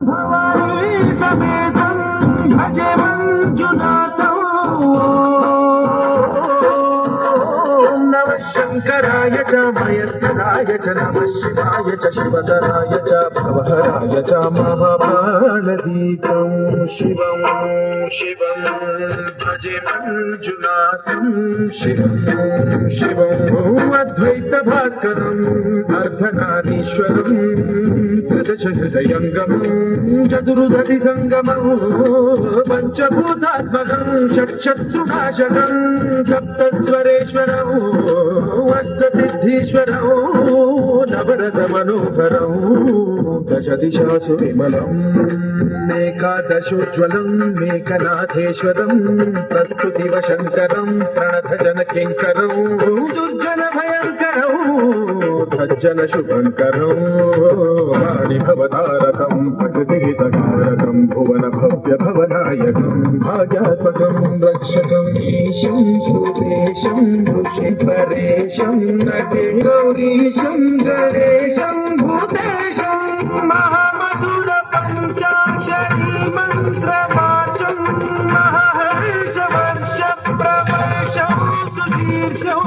भवानी समेतं भजे मंजुनाथं नमः शंकराय च मयस्कराय च नमः शिवाय च शिवतराय च भवहराय च महाप्राणदीपं शिवं शिवं भजे मंजुनाथं शिवं शिवं अद्वैत भास्करम् अर्धनारीश्वरम् त्रिदशहृदयङ्गमम् चतुर्दधि सङ्गमम् पञ्चभूतात्मकम् षट्शत्रुनाशकम् सप्तस्वरेश्वरम् अष्टसिद्धीश्वरम् नवरसमनोहरम् दशदिशासु विमलम् एकादशोज्ज्वलम् मेकनाथेश्वरम् प्रस्तुतिव शङ्करम् प्रणतजनकिङ्करम् दुर्जनभयङ्करम् सज्जन शुभङ्करम् वाणिभवतारकं प्रकृतिहितकारकं भुवन भव्य भवनायकं भाग्यात्मकं रक्षकं ईशं सुरेशं ऋषिपरेशं नटे गौरीशं गणेशं भूतेशं महामधुर पञ्चाक्षरी मन्त्रवाचं महर्षवर्ष प्रवर्षं सुशीर्षं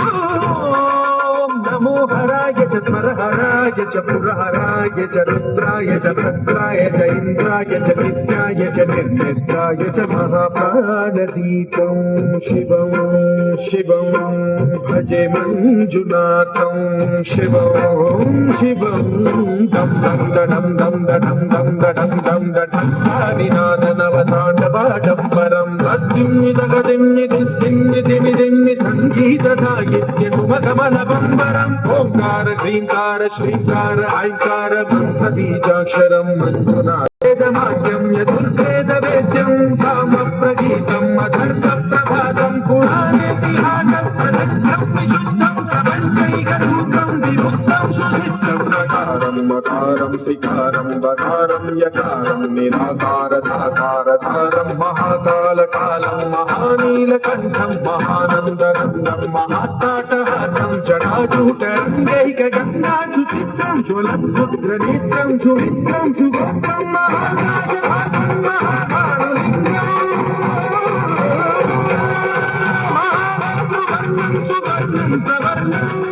नमो हराय च स्मरहराय च पुरहराय च रुद्राय च भद्राय च इन्द्राय च विद्याय च निर्निद्राय च महाप्राणदीपं शिवं शिवं भजे मंजुनाथं शिवं शिवं दं दं दं दं दं दं दं दं दं हरिनाथनवताण्डवाडम्बरं दिम्मि संगीत साहित्य सुमगमनबम्बरम् ओंकार ह्रींकार श्रींकार ऐंकार ब्रह्मबीजाक्षरं मंजुनाथ वेदमाद्यं यदुर्वेदवेद्यं सामप्रगीतम् अधर्मप्रभातं पुराणेतिहासं अनन्तं विशुद्धं प्रपञ्चैकरूपं विमुक्तं सुसिद्धं नकारं मकारं सिकारं वकारं यकारं निराकार साकार सारं महाकालकालं महानीलकण्ठं महानन्दरङ्गं महाट्टाटहासं जटाजूटरङ्गैकगङ्गा सुचित्रं ज्वलद्रुद्रनेत्रं सुमित्रं सुभद्रं महाकाशभागं महाकारुलिङ्गं महावर्णवर्णं सुवर्णं प्रवर्णम्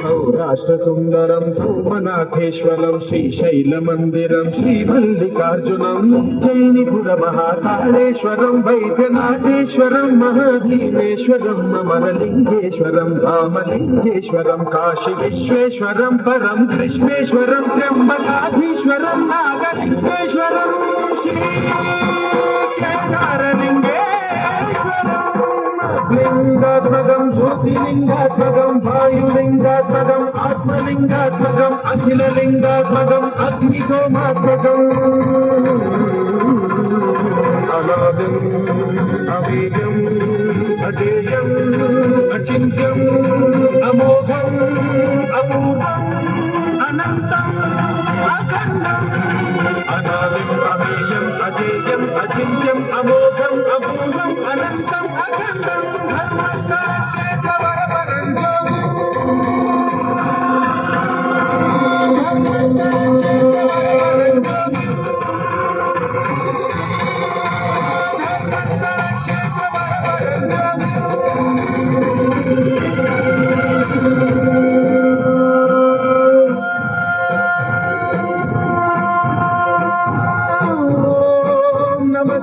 सौराष्ट्रसुन्दरं सोमनाथेश्वरं श्रीशैलमन्दिरं श्रीमल्लिकार्जुनं उज्जयिनीपुरमहाकाळेश्वरं वैद्यनाथेश्वरं महाभीमेश्वरं अमरलिङ्गेश्वरं रामलिङ्गेश्वरं काशीविश्वेश्वरं परं कृष्णेश्वरं त्र्यम्बकाधीश्वरं नागलिङ्गेश्वरं श्रीकेदारलिङ्गेश्वरम् लिंगात्मकं ज्योतिलिंगात्मकं वायुलिंगात्मकं आत्मलिंगात्मकं अखिललिंगात्मकं अग्निसोमात्मकं अनादिं अवेद्यं अजेयं अचिन्त्यं अमोघं अपूर्वं अनन्तं अखण्डं अनादिं अवेद्यं अजेयं अचिन्त्यं अमोघं अपूर्वं अनन्तं अखण्डं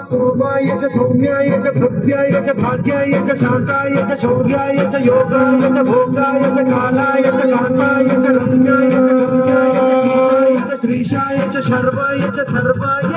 सोमाय च सौम्याय च भव्याय च भाग्याय च शान्ताय च शौर्याय च योगाय च भोगाय च कालाय च कान्ताय च रम्याय च गम्याय च ईशाय च श्रीशाय च शर्वाय च सर्वाय